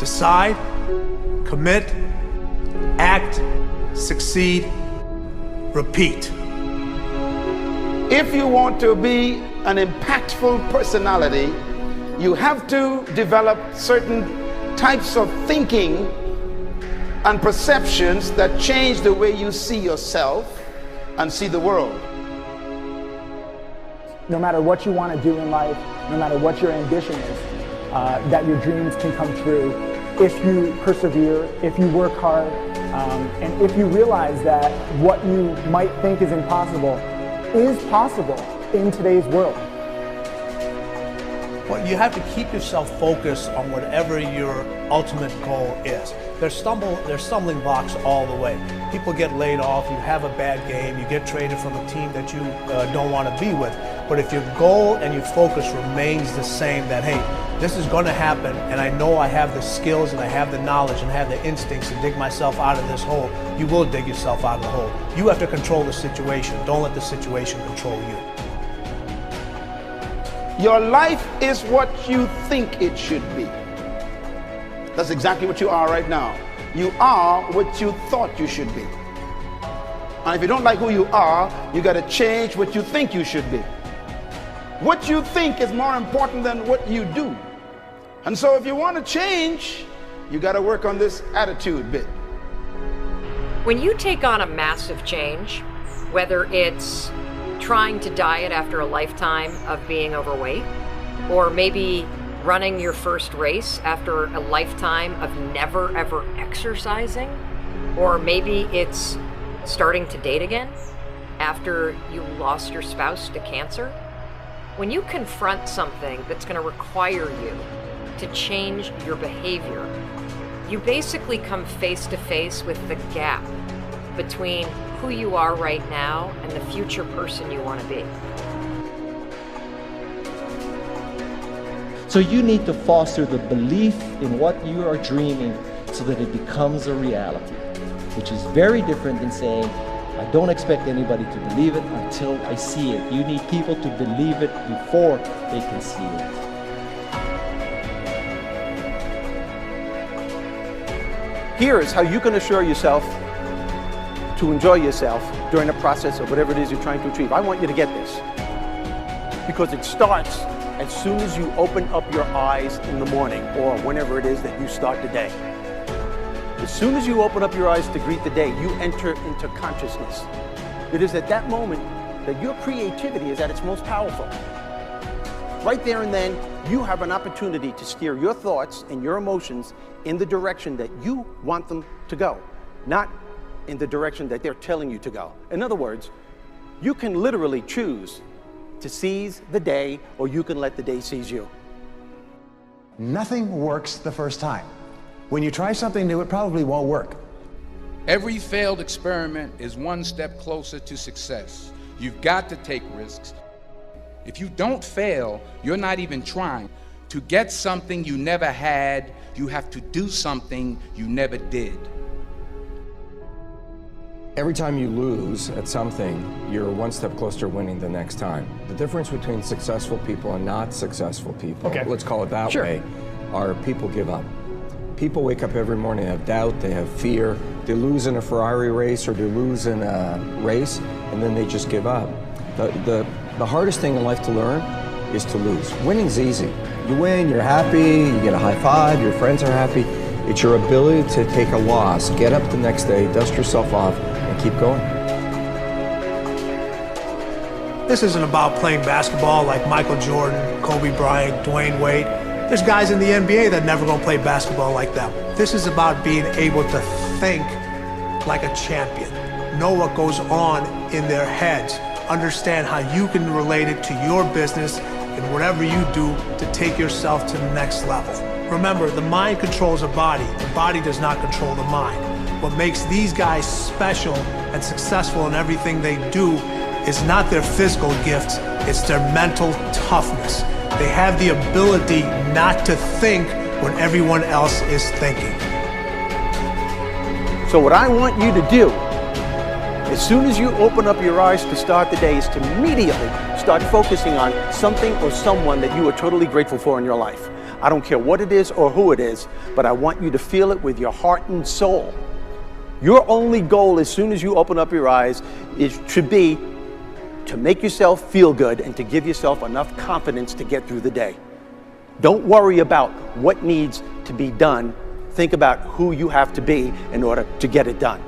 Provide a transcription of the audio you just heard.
Decide, commit, act, succeed, repeat. If you want to be an impactful personality, you have to develop certain types of thinking and perceptions that change the way you see yourself and see the world. No matter what you want to do in life, no matter what your ambition is, that your dreams can come true if you persevere, if you work hard, and if you realize that what you might think is impossible is possible in today's world. Well, you have to keep yourself focused on whatever your ultimate goal is. There's stumbling blocks all the way. People get laid off, you have a bad game, you get traded from a team that you don't want to be with. But if your goal and your focus remains the same, that hey, this is going to happen, and I know I have the skills and I have the knowledge and I have the instincts to dig myself out of this hole, you will dig yourself out of the hole. You have to control the situation. Don't let the situation control you. Your life is what you think it should be. That's exactly what you are right now. You are what you thought you should be. And if you don't like who you are, you got to change what you think you should be. What you think is more important than what you do. And so if you want to change, you got to work on this attitude bit. When you take on a massive change, whether it's trying to diet after a lifetime of being overweight, or maybe running your first race after a lifetime of never ever exercising, or maybe it's starting to date again after you lost your spouse to cancer. When you confront something that's going to require you to change your behavior, you basically come face to face with the gap between who you are right now and the future person you want to be. So you need to foster the belief in what you are dreaming so that it becomes a reality, which is very different than saying, I don't expect anybody to believe it until I see it. You need people to believe it before they can see it. Here is how you can assure yourself to enjoy yourself during the process of whatever it is you're trying to achieve. I want you to get this, because it starts as soon as you open up your eyes in the morning, or whenever it is that you start the day. As soon as you open up your eyes to greet the day, you enter into consciousness. It is at that moment that your creativity is at its most powerful. Right there and then, you have an opportunity to steer your thoughts and your emotions in the direction that you want them to go, not in the direction that they're telling you to go. In other words, you can literally choose to seize the day, or you can let the day seize you. Nothing works the first time. When you try something new, it probably won't work. Every failed experiment is one step closer to success. You've got to take risks. If you don't fail, you're not even trying. To get something you never had, you have to do something you never did. Every time you lose at something, you're one step closer to winning the next time. The difference between successful people and not successful people, let's call it that way, are people give up. People wake up every morning, they have doubt, they have fear, they lose in a Ferrari race or they lose in a race, and then they just give up. The hardest thing in life to learn is to lose. Winning's easy. You win, you're happy, you get a high five, your friends are happy. It's your ability to take a loss, get up the next day, dust yourself off, and keep going. This isn't about playing basketball like Michael Jordan, Kobe Bryant, Dwayne Wade. There's guys in the NBA that never gonna play basketball like them. This is about being able to think like a champion, know what goes on in their heads, understand how you can relate it to your business and whatever you do to take yourself to the next level. Remember, the mind controls the body does not control the mind. What makes these guys special and successful in everything they do is not their physical gifts, it's their mental toughness. They have the ability not to think when everyone else is thinking. So what I want you to do, as soon as you open up your eyes to start the day, is to immediately start focusing on something or someone that you are totally grateful for in your life. I don't care what it is or who it is, but I want you to feel it with your heart and soul. Your only goal as soon as you open up your eyes should be to make yourself feel good and to give yourself enough confidence to get through the day. Don't worry about what needs to be done. Think about who you have to be in order to get it done.